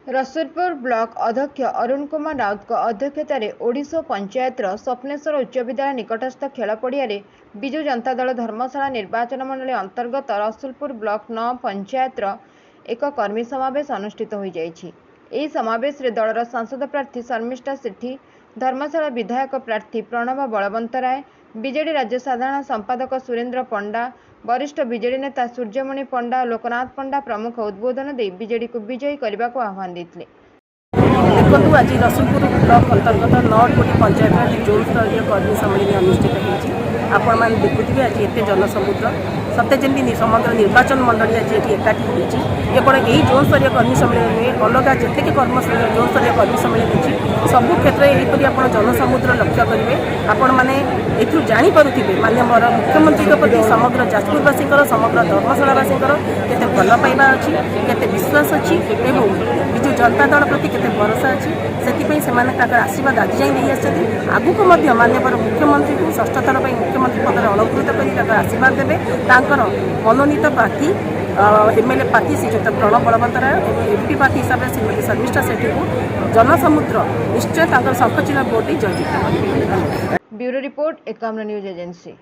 Rasulpur block अध्यक्ष अरुण कुमार राउत अध्यक्षतार ओडिशा पंचायतर स्वप्नेश्वर उच्च विद्यालय निकटस्थ खेल पड़िया विजु जनता दल धर्मशाला निर्वाचन मंडली अंतर्गत रसूलपुर ब्लॉक 9 पंचायतर एक कर्मी समावेश अनुष्ठित हो जाएगी। समावेश दलर सांसद प्रार्थी शर्मिष्ठा सेठी, धर्मशाला विधायक प्रार्थी प्रणव बलवंत राय, बीजेडी राज्य साधारण संपादक सुरेंद्र पंडा, वरिष्ठ बीजेडी नेता सूर्यमणि पंडा और लोकनाथ पंडा प्रमुख उद्बोधन दे बीजेडी को विजयी करने को आह्वान देते। देखो आज रसूलपुर ब्लॉक अंतर्गत 9 पंचायत जोन स्तरीय कर्मी सम्मेलन अनुष्ठित होती आपण मैंने देखुए आज एत जनसमुद्र सत्य जमी समग्र निर्वाचन मंडली आज ये एकाठी होती केवल यही जोन स्तरीय कर्मी सम्मेलन में अलग जिते कर्म जोन स्तरीय कर्मी सम्मेलन होती सबू क्षेत्र में यहीपरि आप जनसमुद्र लक्ष्य करेंगे आपण मैंने एथु जापे माननीय मुख्यमंत्री प्रति समग्र जाजपुरवासी समग्र धर्मशालावासी केते भल पाइबा अच्छी केते विश्वास अच्छी एवं विजु जनता दल प्रति केते भरोसा अच्छी से आशीर्वाद आज जाए नहीं आसते आगुक माननीय मुख्यमंत्री को षष्ठ थर पर मुख्यमंत्री पद अलंकृत कर आशीर्वाद देवे मनोनीत प्रार्थी एमएलए प्रार्थी श्रीजुक्त प्रणव बलवंत राय और एमपी प्रार्थी हिसाब से श्रीमती शर्मिष्ठा सेठी को जनसमुद्र निश्चय शंखचिन्ह भोट जययुक्त। Bureau report Ekamra news agency.